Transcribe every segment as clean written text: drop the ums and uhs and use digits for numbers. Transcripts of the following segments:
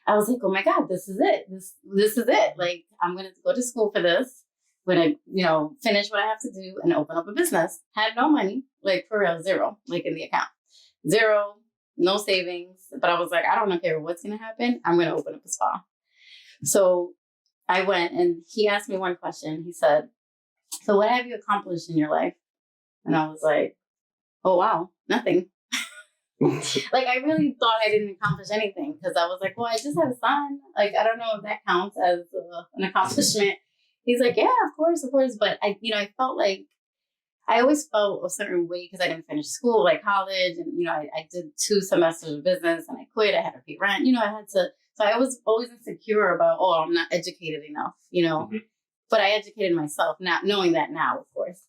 I was like, oh my God, this is it. This is it. Like, I'm going to go to school for this. When I, finish what I have to do and open up a business. Had no money, like for real, zero, like in the account. Zero, no savings. But I was like, I don't care what's going to happen. I'm going to open up a spa. So I went and he asked me one question. He said, so what have you accomplished in your life? And I was like, oh, wow, nothing. Like, I really thought I didn't accomplish anything because I was like, well, I just had a son. Like, I don't know if that counts as an accomplishment. He's like, yeah, of course. But I felt like I always felt a certain way because I didn't finish school, like college. And, I did 2 semesters of business and I quit. I had to pay rent. I had to. So I was always insecure about, I'm not educated enough, Mm-hmm. But I educated myself, not knowing that now, of course.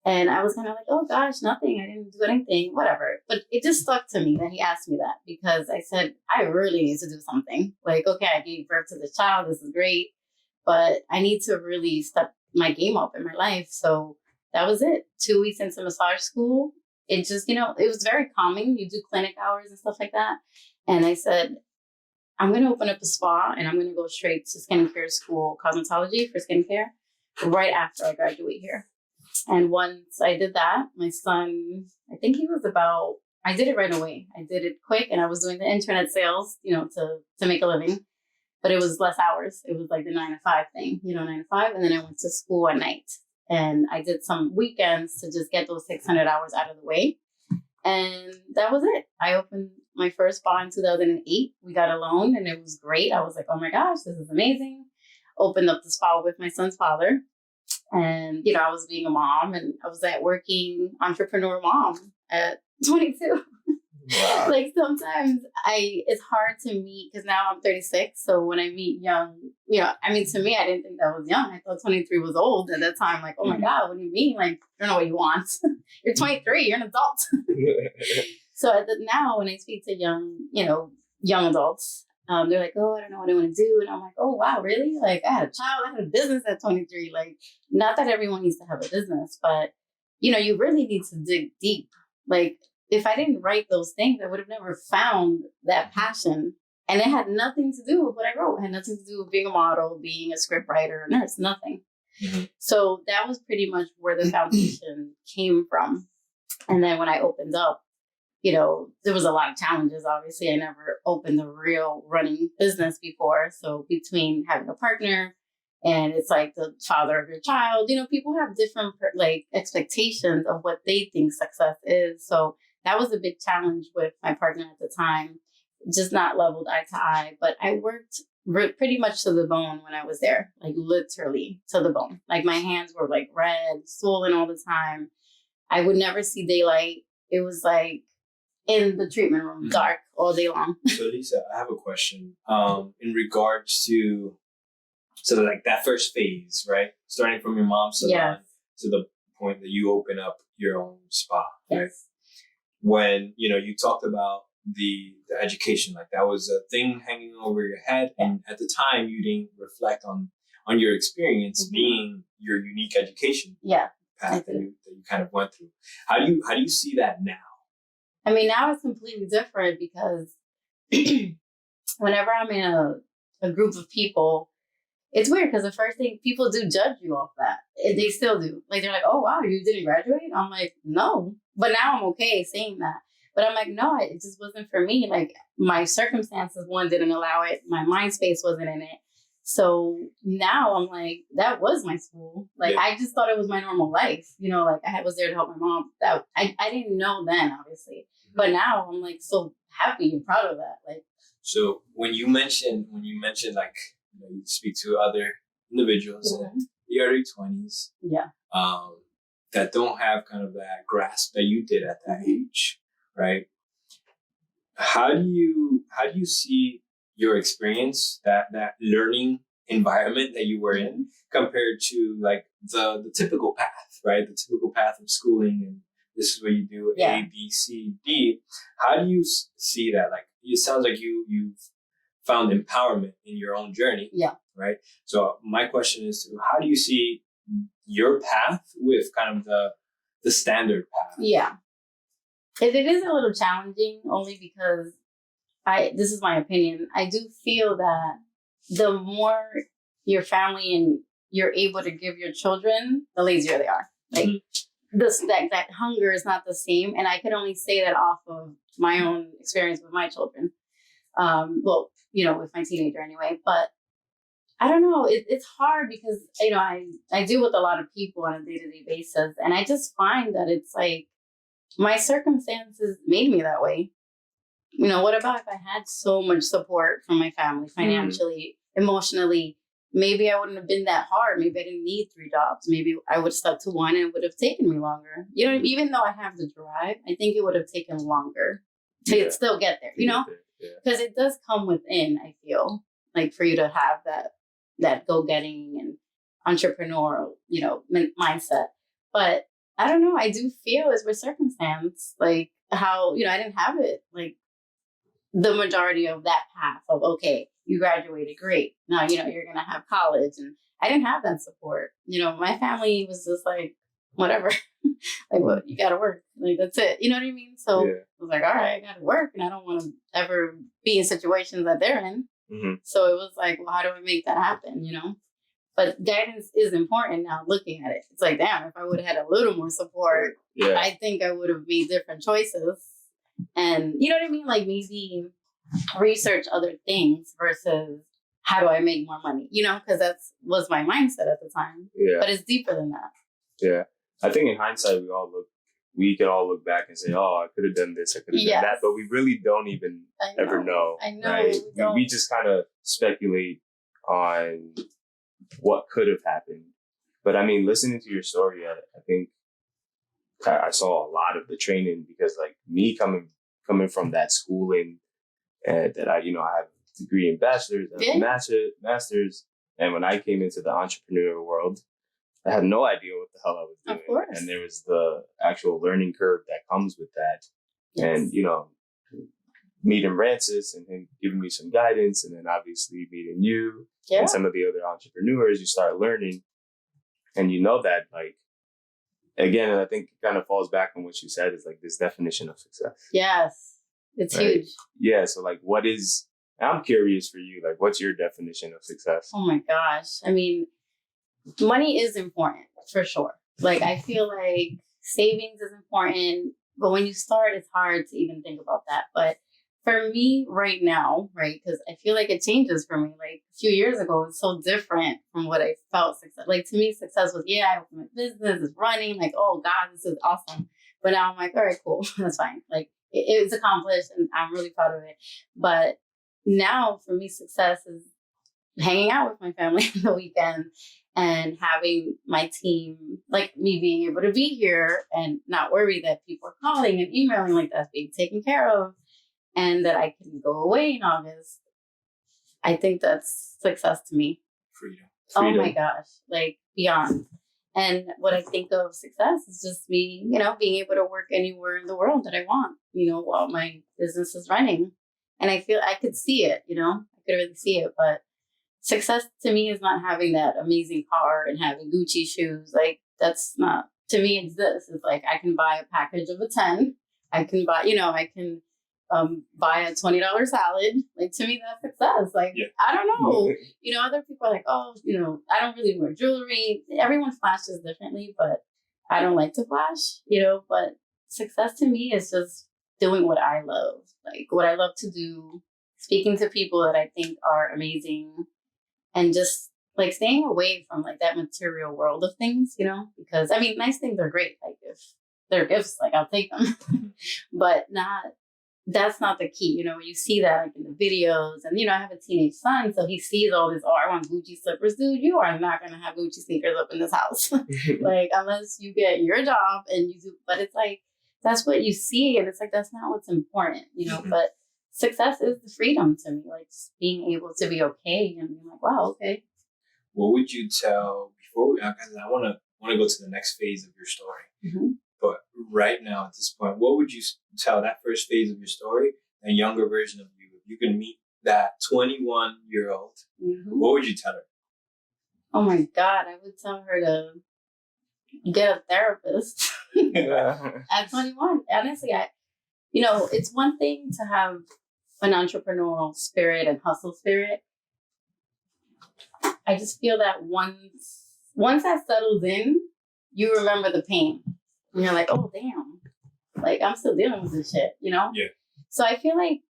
And I was kind of like, oh, gosh, nothing. I didn't do anything, whatever. But it just stuck to me that he asked me that because I said, I really need to do something. Like, okay, I gave birth to this child. This is great. But I need to really step my game up in my life. So that was it. 2 weeks into massage school. It just, it was very calming. You do clinic hours and stuff like that. And I said, I'm going to open up a spa and I'm going to go straight to skincare school, cosmetology for skincare, right after I graduate here. And once I did that, my son, I think he was I did it right away. I did it quick and I was doing the internet sales, to make a living. But it was less hours. It was like the 9 to 5 thing, 9 to 5. And then I went to school at night. And I did some weekends to just get those 600 hours out of the way. And that was it. I opened my first spa in 2008. We got a loan and it was great. I was like, oh my gosh, this is amazing. Opened up the spa with my son's father. And, I was being a mom and I was that working entrepreneur mom at 22. Wow. Like sometimes it's hard to meet because now I'm 36. So when I meet young, to me, I didn't think that was young. I thought 23 was old at that time. Like, oh my God, what do you mean? Like, I don't know what you want. You're 23, you're an adult. So now when I speak to young adults, they're like, oh, I don't know what I want to do. And I'm like, oh, wow, really? Like I had a child, I had a business at 23. Like, not that everyone needs to have a business, but you really need to dig deep. Like, if I didn't write those things, I would have never found that passion. And it had nothing to do with what I wrote. It had nothing to do with being a model, being a script writer, a nurse, nothing. Mm-hmm. So that was pretty much where the foundation came from. And then when I opened up, there was a lot of challenges. Obviously, I never opened a real running business before. So between having a partner and it's like the father of your child, people have different expectations of what they think success is. So that was a big challenge with my partner at the time, just not leveled eye to eye. But I worked pretty much to the bone when I was there, like literally to the bone. Like my hands were like red, swollen all the time. I would never see daylight. It was like in the treatment room, dark all day long. So Lisa, I have a question in regards to, so like that first phase, right? Starting from your mom's salon to the point that you open up your own spa, right? Yes. When, you talked about the education, like that was a thing hanging over your head. And at the time you didn't reflect on your experience being your unique education path that you kind of went through. How do you see that now? I mean, now it's completely different because whenever I'm in a group of people, it's weird because the first thing people do judge you off that. They still do. Like, they're like, oh, wow, you didn't graduate? I'm like, no. But now I'm okay saying that. But I'm like, no, it just wasn't for me. Like, my circumstances, one, didn't allow it. My mind space wasn't in it. So now I'm like, that was my school. Like, I just thought it was my normal life. Like I was there to help my mom. That I didn't know then, obviously. But now I'm like so happy and proud of that. Like, so when you mentioned like, you speak to other individuals in the early 20s, that don't have kind of that grasp that you did at that age, right? How do you see your experience, that learning environment that you were in, compared to like the typical path, right? The typical path of schooling, and this is what you do, A, B, C, D. How do you see that? Like, it sounds like you've found empowerment in your own journey, right? So my question is, how do you see your path with kind of the standard path? Yeah. It is a little challenging only because this is my opinion, I do feel that the more your family and you're able to give your children, the lazier they are. Like that hunger is not the same. And I can only say that off of my own experience with my children. Well, with my teenager anyway, but I don't know. It's hard because, I deal with a lot of people on a day-to-day basis. And I just find that it's like my circumstances made me that way. What about if I had so much support from my family, financially, emotionally? Maybe I wouldn't have been that hard. Maybe I didn't need 3 jobs. Maybe I would have stuck to one and it would have taken me longer. Even though I have the drive, I think it would have taken longer to still get there, Because it does come within, I feel, like for you to have that go-getting and entrepreneurial, mindset. But I don't know. I do feel as with circumstance, like how, I didn't have it, like the majority of that path of, okay, you graduated, great. Now, you're going to have college. And I didn't have that support. My family was just like, whatever, like, well, you got to work. Like, that's it. You know what I mean? So I was like, all right, I got to work and I don't want to ever be in situations that they're in. Mm-hmm. So it was like, well, how do I make that happen? But guidance is important now looking at it. It's like, damn, if I would have had a little more support, I think I would have made different choices. And you know what I mean? Like maybe research other things versus how do I make more money? Because was my mindset at the time. Yeah. But it's deeper than that. Yeah. I think in hindsight, we can all look back and say, oh, I could have done this, I could have done that. But we really don't even ever know. I know. Right? We just kind of speculate on what could have happened. But I mean, listening to your story, I think I saw a lot of the training because like me coming from that schooling that I have a degree in bachelor's and master's. And when I came into the entrepreneurial world, I had no idea what the hell I was doing. Of course. And there was the actual learning curve that comes with that. Yes. And, meeting Francis and him giving me some guidance, and then obviously meeting you and some of the other entrepreneurs, you start learning. And that, like, again, and I think it kind of falls back on what you said, is like this definition of success. Yes. It's huge. Yeah. So like, I'm curious for you, like, what's your definition of success? Oh my gosh. I mean, money is important for sure. Like, I feel like savings is important, but when you start, it's hard to even think about that. But for me right now, right, because I feel like it changes for me. Like a few years ago, it's so different from what I felt success. Like to me, success was, I opened my business, it's running, like, oh God, this is awesome. But now I'm like, all right, cool, that's fine. Like it's accomplished and I'm really proud of it. But now for me, success is hanging out with my family on the weekend and having my team, like me being able to be here and not worry that people are calling and emailing, like that's being taken care of. And that I can go away in August. I think that's success to me. Freedom. Oh my gosh, like beyond. And what I think of success is just me, being able to work anywhere in the world that I want, while my business is running. And I feel I could see it, I could really see it. But success to me is not having that amazing car and having Gucci shoes. Like that's not, to me, it's this. It's like I can buy a package of a 10. I can buy, I can buy a $20 salad. Like to me, that's success. Like, I don't know. Other people are like, oh, I don't really wear jewelry. Everyone flashes differently, but I don't like to flash, but success to me is just doing what I love. Like what I love to do, speaking to people that I think are amazing, and just like staying away from like that material world of things, because I mean, nice things are great. Like if they're gifts, like I'll take them, but that's not the key. When you see that like in the videos and, I have a teenage son, so he sees all this, oh, I want Gucci slippers. Dude, you are not going to have Gucci sneakers up in this house. Like, unless you get your job and you do, but it's like, that's what you see. And it's like, that's not what's important, but success is the freedom to me, like just being able to be okay and being like, wow, okay. What would you tell before because I want to go to the next phase of your story. Mm-hmm. But right now, at this point, what would you tell that first phase of your story, a younger version of you? If you can meet that 21-year-old, what would you tell her? Oh my God, I would tell her to get a therapist at 21. Honestly, it's one thing to have an entrepreneurial spirit and hustle spirit. I just feel that once that settles in, you remember the pain. And you're like, oh, damn. Like, I'm still dealing with this shit, you know? Yeah. So I feel like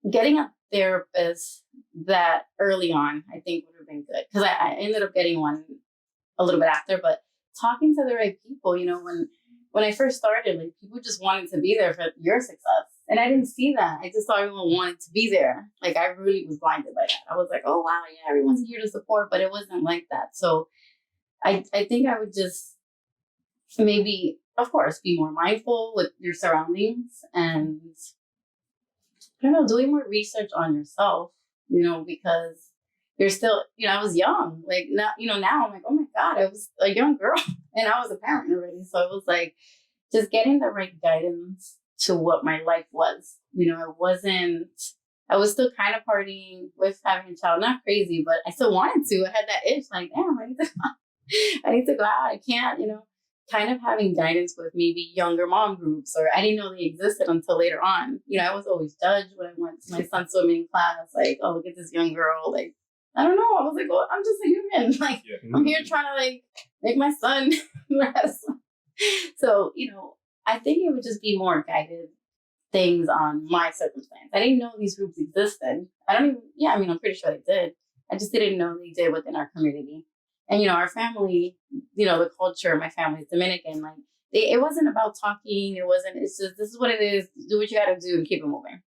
getting a therapist that early on, I think would have been good. Because I ended up getting one a little bit after, but talking to the right people, you know, when I first started, like, people just wanted to be there for your success. And I didn't see that. I just thought everyone wanted to be there. Like, I really was blinded by that. I was like, oh, wow, yeah, everyone's here to support, but it wasn't like that. So I think I would just maybe, of course, be more mindful with your surroundings and, I don't know, doing more research on yourself, you know, because you're still, you know, I was young. Like, now, you know, now I'm like, oh my God, I was a young girl and I was a parent already. So it was like just getting the right guidance to what my life was. You know, I was still kind of partying with having a child, not crazy, but I still wanted to. I had that itch, like, damn, I need to go out. I can't, you know, kind of having guidance with maybe younger mom groups, or I didn't know they existed until later on. You know, I was always judged when I went to my son's swimming class, like, oh, look at this young girl. Like, I don't know. I was like, well, I'm just a human. Like, I'm here trying to, like, make my son rest. So, you know, I think it would just be more guided things on my circumstance. I didn't know these groups existed. I'm pretty sure they did. I just didn't know they did within our community. And, you know, our family, you know, the culture, my family is Dominican. Like, it wasn't about talking. It's just, this is what it is. Do what you got to do and keep it moving.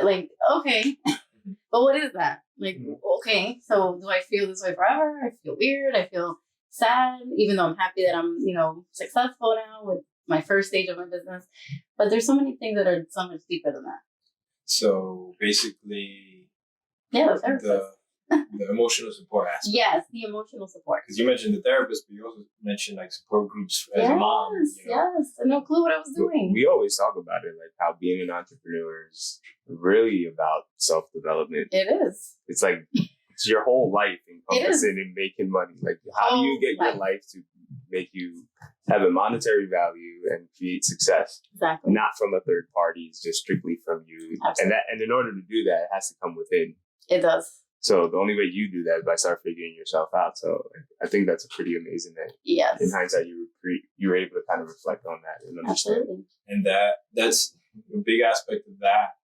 Like, okay. But what is that? Like, okay, so do I feel this way forever? I feel weird. I feel sad, even though I'm happy that I'm, you know, successful now with my first stage of my business. But there's so many things that are so much deeper than that. So basically, yeah, the emotional support aspect. Yes, the emotional support. Because you mentioned the therapist, but you also mentioned like support groups as a mom. You know? Yes, I had no clue what I was doing. We always talk about it, like how being an entrepreneur is really about self-development. It is. It's like it's your whole life encompassing in making money. Like, how do you get your life to make you have a monetary value and create success? Exactly. Not from a third party, it's just strictly from you. Absolutely. And in order to do that, it has to come within. It does. So the only way you do that is by start figuring yourself out. So I think that's a pretty amazing that in hindsight you were able to kind of reflect on that and understand. Absolutely. And that's a big aspect of that.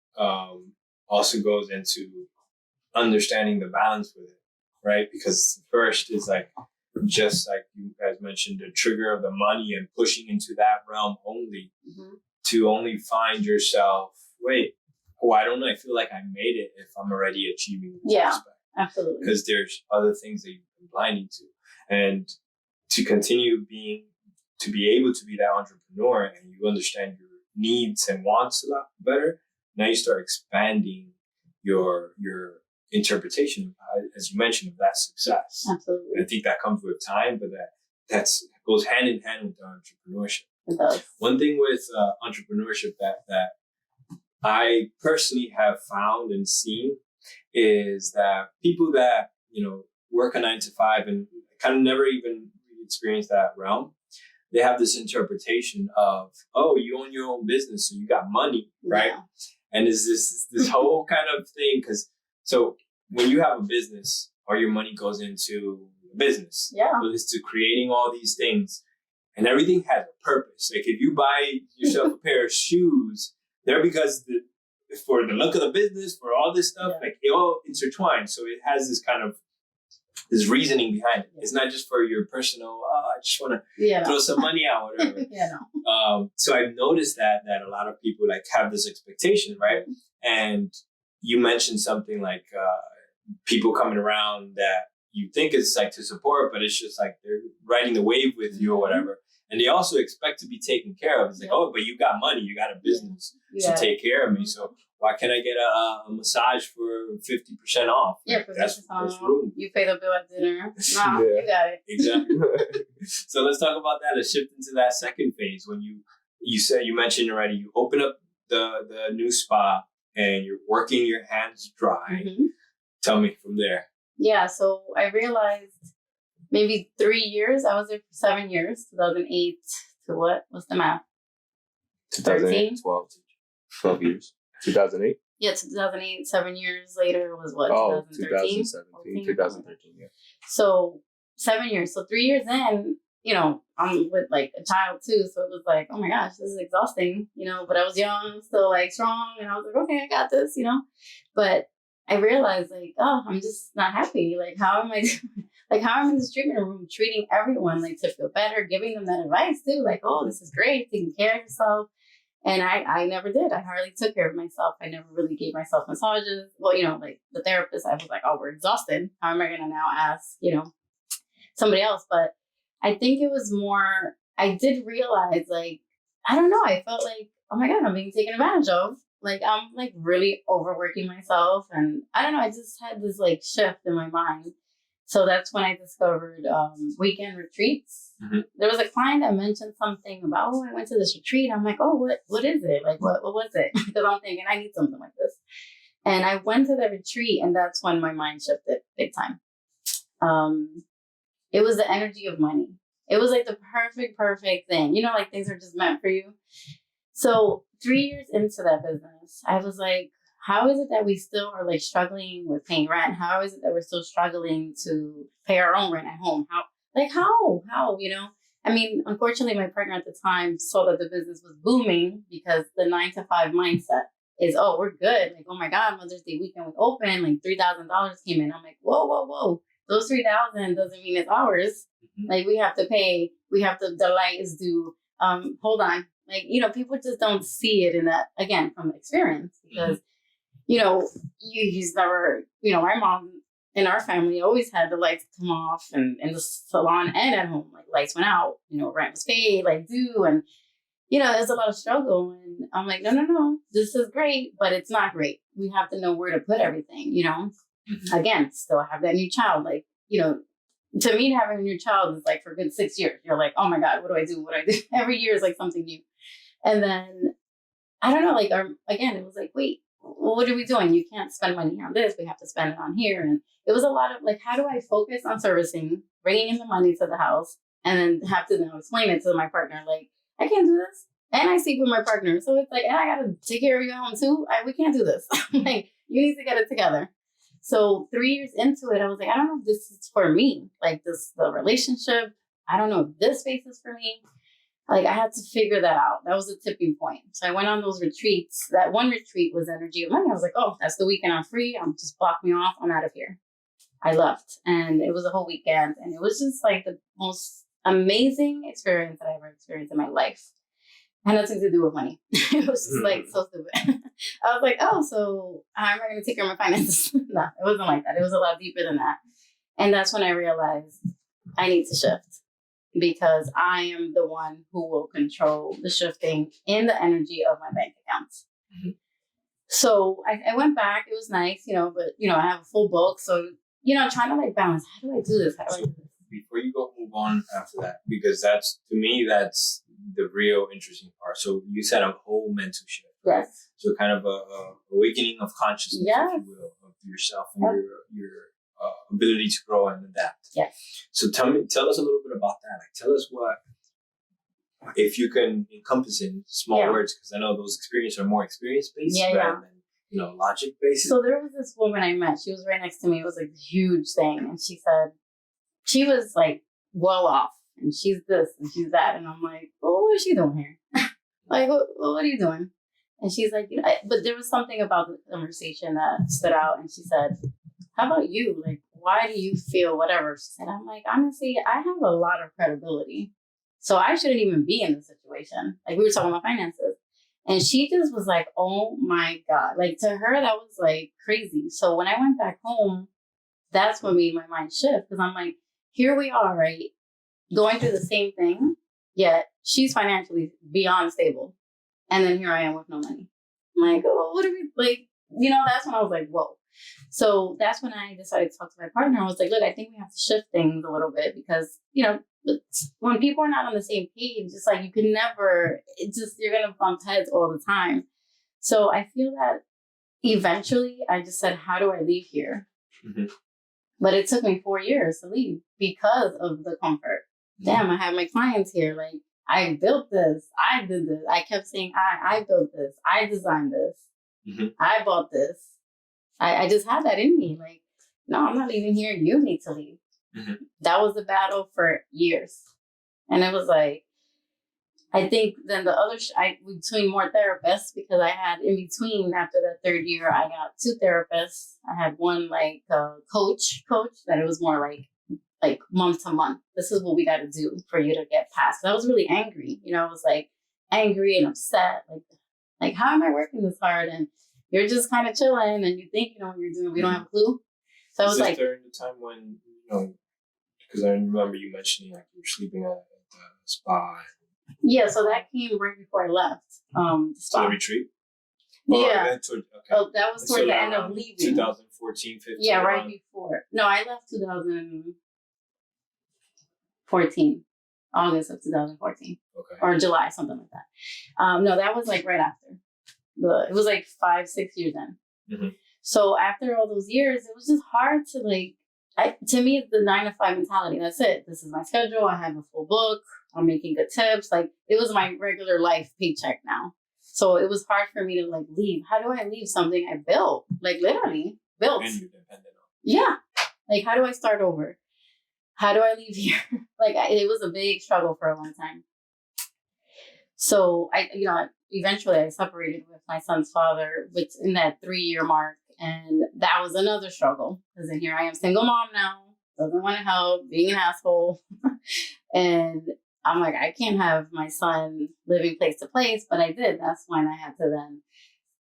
Also goes into understanding the balance with it, right? Because first is like, just like you guys mentioned, the trigger of the money and pushing into that realm only to only find yourself, wait, why don't I feel like I made it if I'm already achieving this aspect? Absolutely. Because there's other things that you've been blinding to. And to continue to be able to be that entrepreneur and you understand your needs and wants a lot better, now you start expanding your interpretation, as you mentioned, of that success. Absolutely. And I think that comes with time, but that goes hand in hand with entrepreneurship. It does. One thing with entrepreneurship that I personally have found and seen is that people that, you know, work a 9-to-5 and kind of never even experience that realm, they have this interpretation of, oh, you own your own business, so you got money, right? Yeah. And is this whole kind of thing, because so when you have a business, all your money goes into business. Yeah. But it's to creating all these things, and everything has a purpose. Like if you buy yourself a pair of shoes, they're because for the look of the business, for all this stuff, like it all intertwines. So it has this kind of this reasoning behind it. It's not just for your personal, I just want to throw some money out, whatever. So I've noticed that a lot of people like have this expectation, right? And you mentioned something like people coming around that you think is like to support, but it's just like they're riding the wave with you or whatever. And they also expect to be taken care of. It's like, oh, but you got money, you got a business to take care of me. So why can't I get a massage for 50% off? Yeah, that's room. You pay the bill at dinner. Nah, you got it. Exactly. So let's talk about that. Let's shift into that second phase. When you mentioned already, you open up the new spa and you're working your hands dry. Tell me from there. Yeah, so I realized maybe 3 years. I was there for 7 years, 2008 to what? What's the math? 2008, 12 years. 2008? Yeah, 2008, 7 years later was what, Oh, 2013? 2017, 2013, yeah. So 7 years. So 3 years in, I'm with like a child too. So it was like, oh my gosh, this is exhausting, but I was young, still like strong. And I was like, okay, I got this, But I realized like, oh, I'm just not happy. Like, how am I, like, how am I in this treatment room treating everyone like to feel better, giving them that advice too. Like, oh, this is great, taking care of yourself. And I never did. I hardly took care of myself. I never really gave myself massages. Well, like the therapist, I was like, oh, we're exhausted. How am I going to now ask, somebody else? But I think it was more, I did realize, like, I don't know. I felt like, oh my God, I'm being taken advantage of. Like, I'm like really overworking myself. And I don't know. I just had this like shift in my mind. So that's when I discovered weekend retreats. Mm-hmm. There was a client that mentioned something about, oh, I went to this retreat. I'm like, oh, what is it? Like, what was it? Because I'm thinking I need something like this. And I went to the retreat, and that's when my mind shifted big time. It was the energy of money. It was like the perfect thing. Like things are just meant for you. So 3 years into that business, I was like, how is it that we still are like struggling with paying rent? How is it that we're still struggling to pay our own rent at home? How? I mean, unfortunately, my partner at the time saw that the business was booming because the 9-to-5 mindset is, oh, we're good. Like, oh my God, Mother's Day weekend was open. Like $3,000 came in. I'm like, whoa. Those 3,000 doesn't mean it's ours. Mm-hmm. Like we have to pay. We have to, the light is due. Hold on. Like, people just don't see it in that, again, from experience because, he's never, my mom in our family always had the lights come off and in the salon and at home, like lights went out, rent was paid, like due. And, there's a lot of struggle. And I'm like, no, this is great, but it's not great. We have to know where to put everything, Mm-hmm. Again, still have that new child. Like, to me, having a new child is like for a good 6 years. You're like, oh my God, what do I do? Every year is like something new. And then, I don't know, like, again, it was like, wait, what are we doing? You can't spend money on this. We have to spend it on here. And it was a lot of like, how do I focus on servicing, bringing in the money to the house, and then have to now explain it to my partner. Like, I can't do this. And I sleep with my partner. So it's like, and I got to take care of you at home too. We can't do this. Like, you need to get it together. So 3 years into it, I was like, I don't know if this is for me. Like the relationship. I don't know if this space is for me. Like I had to figure that out. That was a tipping point. So I went on those retreats. That one retreat was Energy of Money. I was like, oh, that's the weekend I'm free. I'm just block me off. I'm out of here. I left and it was a whole weekend. And it was just like the most amazing experience that I ever experienced in my life. It had nothing to do with money. It was just like so stupid. I was like, oh, so how am I going to take care of my finances? No, it wasn't like that. It was a lot deeper than that. And that's when I realized I need to shift because I am the one who will control the shifting in the energy of my bank accounts. Mm-hmm. So I went back. It was nice, but, I have a full book. So, trying to like balance. How do I do this? How do I do this? Before you go move on after that, because that's the real interesting part. So you said a whole mental shift. Right? Yes. So kind of a awakening of consciousness, yes, if you will, of yourself and your ability to grow and adapt. Yes. So tell us a little bit about that. Like, tell us what, if you can encompass in small words, because I know those experiences are more experience based rather than logic based. So there was this woman I met. She was right next to me. It was like a huge thing, and she said she was like well off, and she's this and she's that, and I'm like, well, what is she doing here? Like, what are you doing? And she's like, but there was something about the conversation that stood out, and she said, how about you? Like, why do you feel whatever? She said, I'm like, honestly, I have a lot of credibility. So I shouldn't even be in this situation. Like we were talking about finances. And she just was like, oh my God. Like to her, that was like crazy. So when I went back home, that's what made my mind shift. Because I'm like, here we are, right? Going through the same thing. Yet she's financially beyond stable. And then here I am with no money. I'm like, oh, what are we like? That's when I was like, whoa. So that's when I decided to talk to my partner. I was like, look, I think we have to shift things a little bit because, when people are not on the same page, it's like you can never, you're going to bump heads all the time. So I feel that eventually I just said, how do I leave here? Mm-hmm. But it took me 4 years to leave because of the comfort. Damn, I have my clients here. Like, I built this. I did this. I kept saying, I built this. I designed this. I bought this. I just had that in me. Like, no, I'm not leaving here. You need to leave. That was the battle for years. And it was like, I think then the other, between more therapists, because I had in between after that third year, I got 2 therapists. I had one like coach that it was more like month to month. This is what we got to do for you to get past. I was really angry. I was like angry and upset. Like how am I working this hard? And you're just kind of chilling and you think you know what you're doing. We don't have a clue. So I was like, during the time when, because I remember you mentioning like you were sleeping at the spa. Yeah, so that came right before I left. So the retreat? Yeah. Oh, that was towards the end of leaving. 2014, 15. Yeah, right before. No, I left 2014. August of 2014. Okay. Or July, something like that. No, that was like right after. It was like 5-6 years in. So after all those years, it was just hard to to me, it's the 9 to 5 mentality. That's it. This is my schedule. I have a full book. I'm making good tips. Like it was my regular life paycheck now. So it was hard for me to leave. How do I leave something I built? Like literally built. And you depended on. Yeah. Like how do I start over? How do I leave here? It was a big struggle for a long time. So eventually I separated with my son's father in that 3-year mark. And that was another struggle because then here I am, single mom now, doesn't want to help, being an asshole. And I'm like, I can't have my son living place to place, but I did. That's when I had to then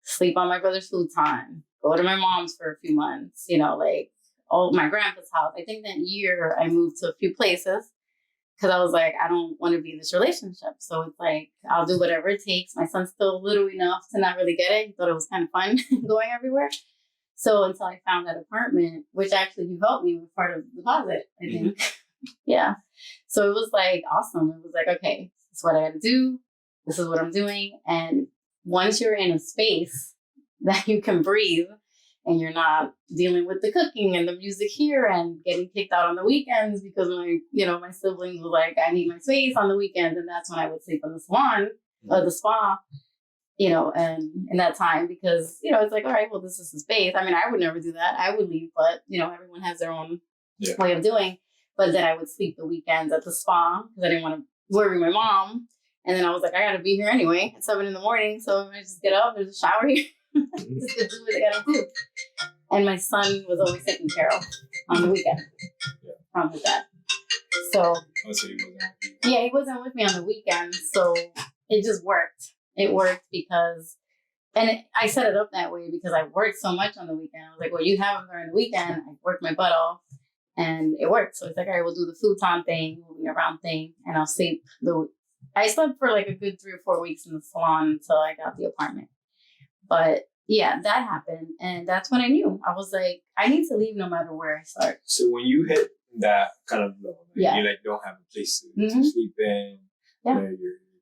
sleep on my brother's futon, go to my mom's for a few months, my grandpa's house. I think that year I moved to a few places because I was like, I don't want to be in this relationship. So it's like, I'll do whatever it takes. My son's still little enough to not really get it. He thought it was kind of fun going everywhere. So until I found that apartment, which actually you helped me with part of the deposit, I think. Yeah. So it was like awesome. It was like, okay, this is what I got to do. This is what I'm doing. And once you're in a space that you can breathe and you're not dealing with the cooking and the music here and getting kicked out on the weekends because my siblings were like, I need my space on the weekends. And that's when I would sleep in the salon or the spa. And in that time, because, it's like, all right, well, this is the space. I mean, I would never do that. I would leave, but, everyone has their own way of doing. But then I would sleep the weekends at the spa because I didn't want to worry my mom. And then I was like, I got to be here anyway at 7 a.m. So I just get up, there's a shower here, just to do what I got to do. And my son was always taken care of on the weekend from his dad. So, he wasn't with me on the weekend. So it just worked. It worked because, I set it up that way because I worked so much on the weekend. I was like, well, you have them during the weekend. I worked my butt off and it worked. So it's like, all right, we'll do the futon thing, moving around thing, and I'll sleep. I slept for like a good 3 or 4 weeks in the salon until I got the apartment. But yeah, that happened. And that's when I knew. I was like, I need to leave no matter where I start. So when you hit that kind of low, you don't have a place to sleep in, your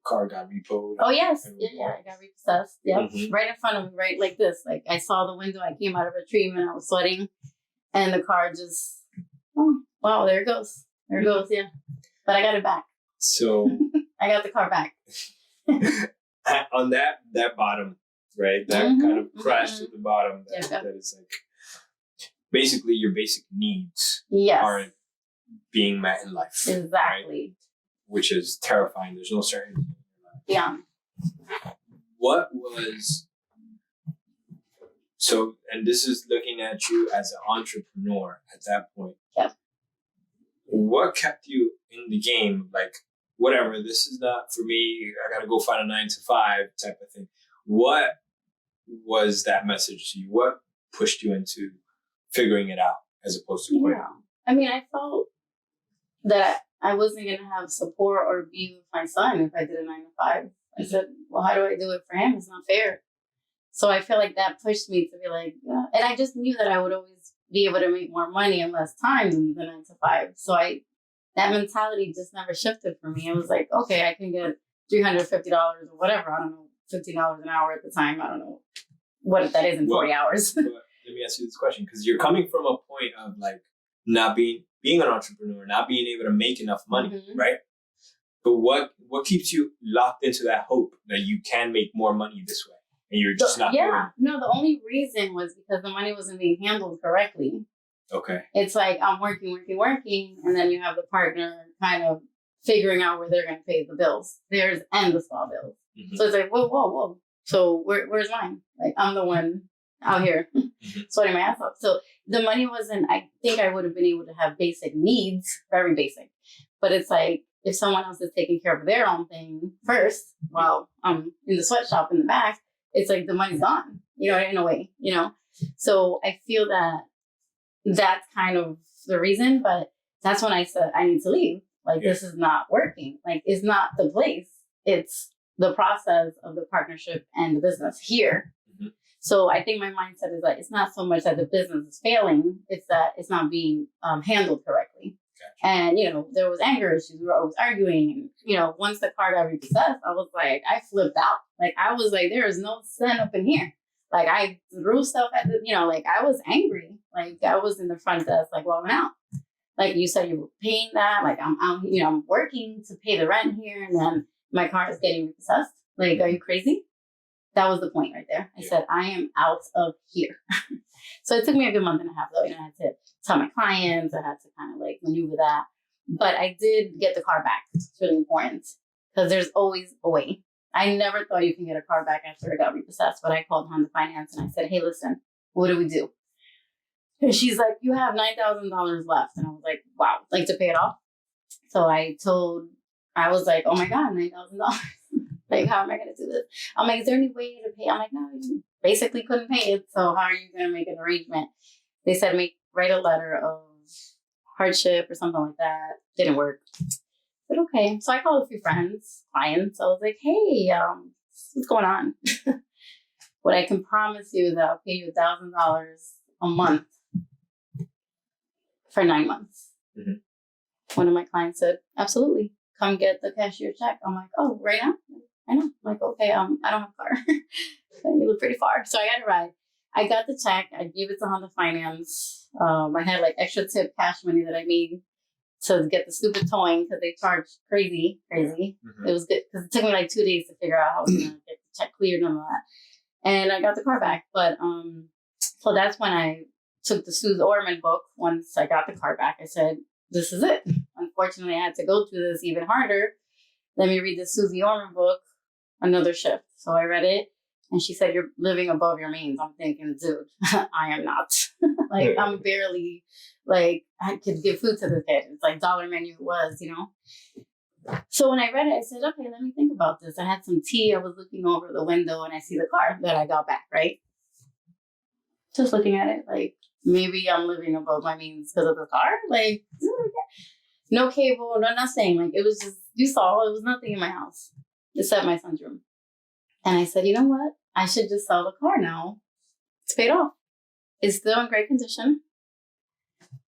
car got repoed. Oh, yes. Yeah, I got repossessed. Yep. Right in front of me, right like this. Like I saw the window. I came out of a treatment. I was sweating. And the car just, oh, wow, there it goes. There it goes, yeah. But I got it back. So I got the car back. On that bottom, right? That kind of crash at the bottom. That is like, basically your basic needs aren't being met in life. Exactly. Right? Which is terrifying. There's no certainty. Yeah. What was, and this is looking at you as an entrepreneur at that point. Yeah. What kept you in the game? Like, whatever, this is not for me. I got to go find a 9 to 5 type of thing. What was that message to you? What pushed you into figuring it out as opposed to quitting? Yeah. I mean, I felt that I wasn't going to have support or be with my son if I did a 9 to 5. I said, well, how do I do it for him? It's not fair. So I feel like that pushed me to be like, and I just knew that I would always be able to make more money in less time than the 9 to 5. So that mentality just never shifted for me. It was like, okay, I can get $350 or whatever. I don't know, $15 an hour at the time. I don't know what that is in 40 hours. Let me ask you this question, because you're coming from a point of like not being an entrepreneur, not being able to make enough money, right? But what keeps you locked into that hope that you can make more money this way? and you're just not doing it? No, the only reason was because the money wasn't being handled correctly. Okay. It's like I'm working, and then you have the partner kind of figuring out where they're going to pay the bills. Theirs and the spa bills. Mm-hmm. So it's like, whoa. So where's mine? Like, I'm the one out here sweating my ass off. So the money wasn't, I think I would have been able to have basic needs, very basic. But it's like, if someone else is taking care of their own thing first, while I'm in the sweatshop in the back, it's like the money's gone, in a way, So I feel that that's kind of the reason, but that's when I said I need to leave. Like, this is not working. Like, it's not the place. It's the process of the partnership and the business here. Mm-hmm. So I think my mindset is that it's not so much that the business is failing, it's that it's not being handled correctly. Gotcha. And, there was anger issues. We were always arguing. And, once the car got repossessed, I was like, I flipped out. Like, I was like, there is no sin up in here. Like, I threw stuff at the, like, I was angry. Like, I was in the front desk, like, walking out. Like, you said you were paying that. Like, I'm I'm working to pay the rent here. And then my car is getting repossessed. Like, are you crazy? That was the point right there. I said, I am out of here. So it took me a good month and a half, though. I had to tell my clients. I had to kind of like maneuver that. But I did get the car back. It's really important because there's always a way. I never thought you can get a car back after it got repossessed, but I called Honda Finance and I said, hey, listen, what do we do? And she's like, you have $9,000 left. And I was like, wow, like to pay it off? So I was like, oh my God, $9,000. Like, how am I going to do this? I'm like, is there any way to pay? I'm like, no, you basically couldn't pay it. So how are you going to make an arrangement? They said, write a letter of hardship or something like that. Didn't work. But okay. So I called a few friends, clients. I was like, hey, what's going on? What I can promise you is that I'll pay you $1,000 a month for 9 months. Mm-hmm. One of my clients said, absolutely. Come get the cashier check. I'm like, oh, right now? I know. I'm like, okay, I don't have a car. You live pretty far. So I got a ride. I got the check. I gave it to Honda Finance. I had like extra tip cash money that I made to get the stupid towing because they charged crazy. Mm-hmm. It was good because it took me like 2 days to figure out how I was going to get the check cleared and all that. And I got the car back. But so that's when I took the Suze Orman book. Once I got the car back, I said, this is it. Unfortunately, I had to go through this even harder. Let me read the Suze Orman book, Another Shift. So I read it. And she said, you're living above your means. I'm thinking, dude, I am not. Like, I'm barely, like, I could give food to the kid. It's like dollar menu it was, So when I read it, I said, okay, let me think about this. I had some tea. I was looking over the window and I see the car that I got back, right? Just looking at it, like, maybe I'm living above my means because of the car. Like, no cable, no nothing. Like, it was just, you saw, it was nothing in my house except my son's room. And I said, you know what? I should just sell the car now. It's paid off. It's still in great condition.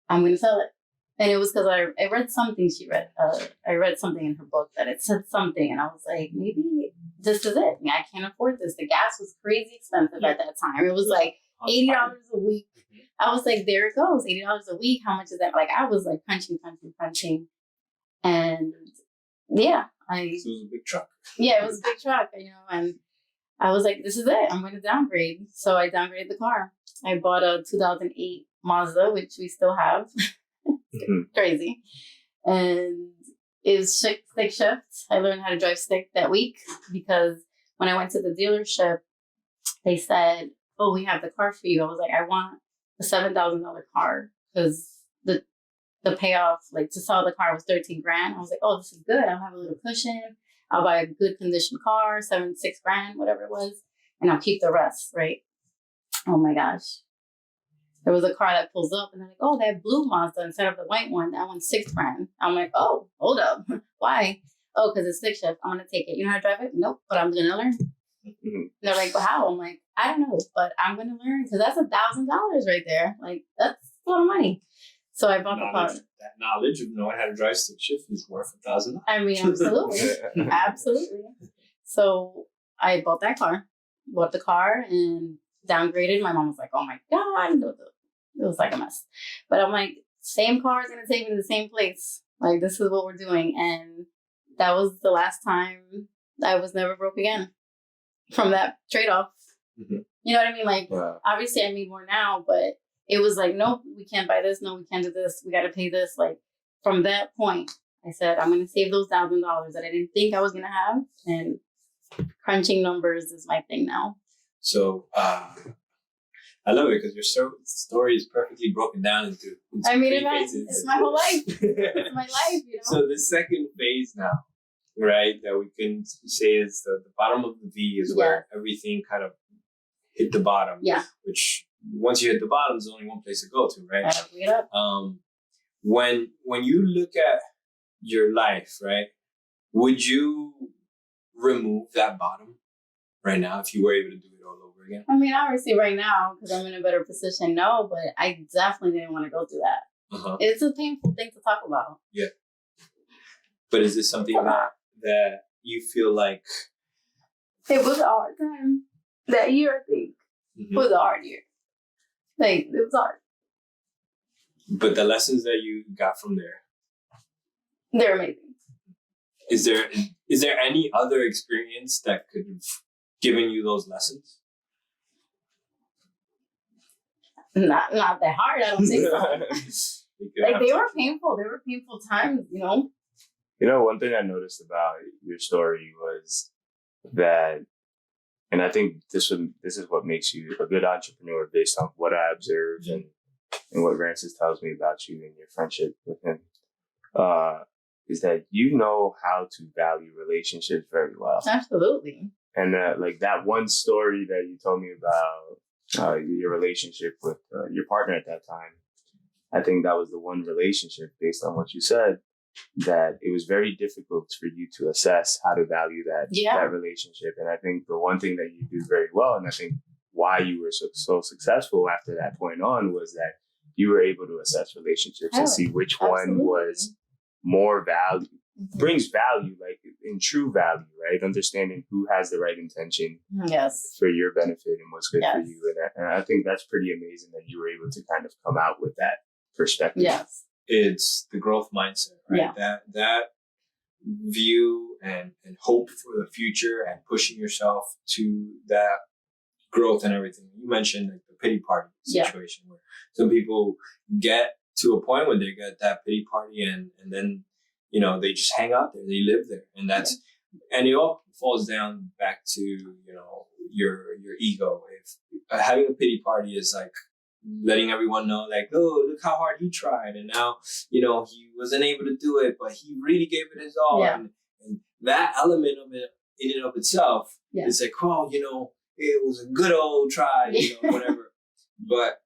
I'm going to sell it. And it was because I read something she read. I read something in her book that it said something. And I was like, maybe this is it. I mean, I can't afford this. The gas was crazy expensive at that time. It was like $80 a week. I was like, there it goes. $80 a week. How much is that? Like, I was like punching. And yeah. So it was a big truck. Yeah, it was a big truck, and I was like, this is it. I'm going to downgrade. So I downgraded the car. I bought a 2008 Mazda, which we still have. Crazy. And it was stick shift. I learned how to drive stick that week because when I went to the dealership, they said, oh, we have the car for you. I was like, I want a $7,000 car because the payoff, like to sell the car was $13,000. I was like, oh, this is good. I'll have a little cushion. I'll buy a good condition car, $6,000, whatever it was, and I'll keep the rest, right? Oh my gosh. There was a car that pulls up and they're like, oh, that blue Mazda instead of the white one, that one's $6,000. I'm like, oh, hold up. Why? Oh, because it's stick shift. I'm going to take it. You know how to drive it? Nope, but I'm going to learn. And they're like, well, how? I'm like, I don't know, but I'm going to learn because that's $1,000 right there. Like, that's a lot of money. So I bought the car. That knowledge of knowing how to drive stick shift is worth $1,000. I mean, absolutely. Absolutely. So I bought that car, bought the car and downgraded. My mom was like, oh my God. It was like a mess. But I'm like, same car is going to take me to the same place. Like, this is what we're doing. And that was the last time I was never broke again from that trade-off. You know what I mean? Like, obviously I made more now, but it was like, nope, we can't buy this. No, we can't do this. We got to pay this. Like, from that point, I said, I'm going to save those $1,000 that I didn't think I was going to have. And crunching numbers is my thing now. So, I love it because your story is perfectly broken down into I mean, phases. It's my whole life. It's my life, you know? So the second phase now, right, that we can say is the bottom of the V is where everything kind of hit the bottom. Yeah. Which once you hit the bottom, there's only one place to go to, right? Get up. When you look at your life, right, would you remove that bottom right now if you were able to do it all over again? I mean, obviously right now, because I'm in a better position, no, but I definitely didn't want to go through that. It's a painful thing to talk about. Yeah. But is this something that you feel like... It was a hard time. That year, I think, was a hard year. Like, it was hard. But the lessons that you got from there... They're amazing. Is there any other experience that could have given you those lessons? Not that hard, I don't think so. Like, they were painful. They were painful times, you know? You know, one thing I noticed about your story was that, and I think this is what makes you a good entrepreneur based on what I observed and what Francis tells me about you and your friendship with him, is that you know how to value relationships very well. Absolutely. And like that one story that you told me about your relationship with your partner at that time, I think that was the one relationship, based on what you said, that it was very difficult for you to assess how to value that relationship. And I think the one thing that you do very well, and I think why you were so successful after that point on, was that you were able to assess relationships and see which one was more value, brings value, like in true value, right? Understanding who has the right intention for your benefit and what's good for you. And I think that's pretty amazing that you were able to kind of come out with that perspective. Yes. It's the growth mindset, right? Yeah. That view and hope for the future and pushing yourself to that growth and everything. You mentioned like the pity party situation where some people get to a point where they get that pity party and then, you know, they just hang out there, they live there. And that's, and it all falls down back to, you know, your ego. If having a pity party is like letting everyone know, like, oh, look how hard he tried. And now, you know, he wasn't able to do it, but he really gave it his all. Yeah. And that element of it in and of itself is like, oh, you know, it was a good old try, you know, whatever. But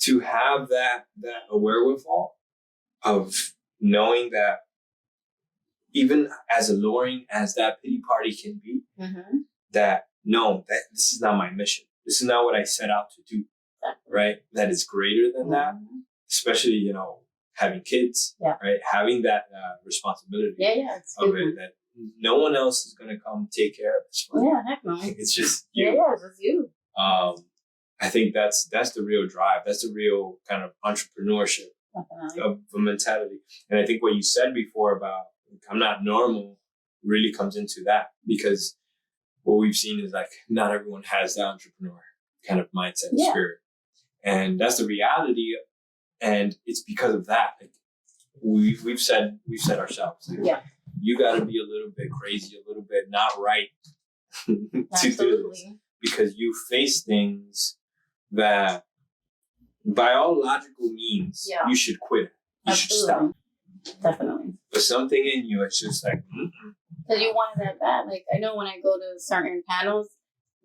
to have that wherewithal of knowing that even as alluring as that pity party can be, that no, that this is not my mission. This is not what I set out to do. Right? That is greater than that. Especially, you know, having kids, right? Having that responsibility of it, that no one else is going to come take care of this. Yeah, heck no. It's just you. Yeah, it's just you. I think that's the real drive. That's the real kind of entrepreneurship of a mentality. And I think what you said before about I'm not normal really comes into that, because what we've seen is like not everyone has the entrepreneur kind of mindset and spirit. And that's the reality. And it's because of that. Like we've said ourselves, like, you got to be a little bit crazy, a little bit not right to do this, because you face things that by all logical means you should quit. You should stop. Definitely. But something in you, it's just like, because you want it that bad. Like, I know when I go to certain panels,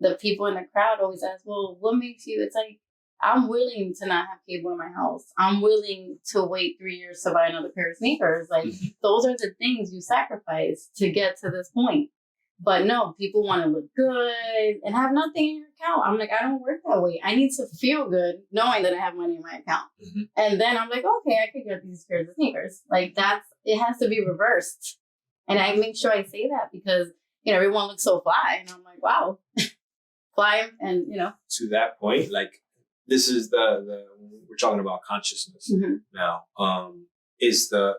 the people in the crowd always ask, well, what makes you? It's like, I'm willing to not have cable in my house. I'm willing to wait 3 years to buy another pair of sneakers. Like, those are the things you sacrifice to get to this point. But no, people want to look good and have nothing in your account. I'm like, I don't work that way. I need to feel good knowing that I have money in my account. And then I'm like, okay, I could get these pairs of sneakers. Like, it has to be reversed. And I make sure I say that because, you know, everyone looks so fly. And I'm like, wow, fly. And, you know. To that point, like, this is the we're talking about consciousness now. Is the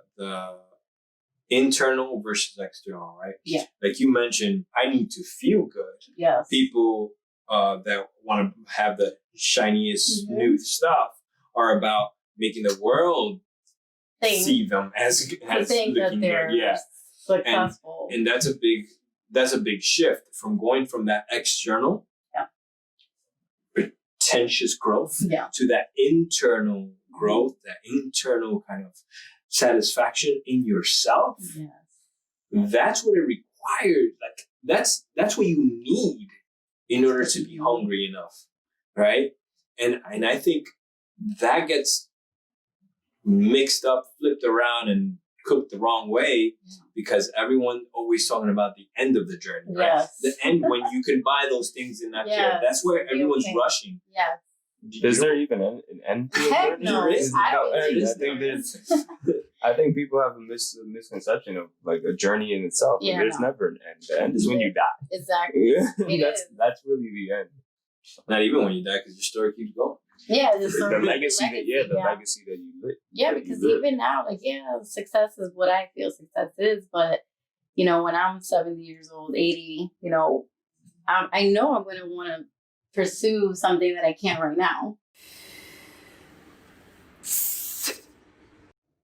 internal versus external, right? Yeah. Like you mentioned, I need to feel good. Yes. People that want to have the shiniest new stuff are about making the world see them as think that looking they're good. Yeah, successful. And that's a big shift from going from that external pretentious growth to that internal growth, that internal kind of satisfaction in yourself. Yes. That's what it requires. Like that's what you need in order to be hungry enough, right? And I think that gets mixed up, flipped around, and cooked the wrong way because everyone always talking about the end of the journey, right? Yes. The end when you can buy those things in that care. That's where everyone's rushing. Yes. Is there even an end to Heck it? no. I think people have a misconception of like a journey in itself. Yeah, There's never an end. The end is when you die. Exactly. That's really the end. Not even when you die, because your story keeps going. Yeah, the legacy that you live. Yeah, because even now, like, success is what I feel success is. But, you know, when I'm 70 years old, 80, you know, I know I'm going to want to pursue something that I can't right now.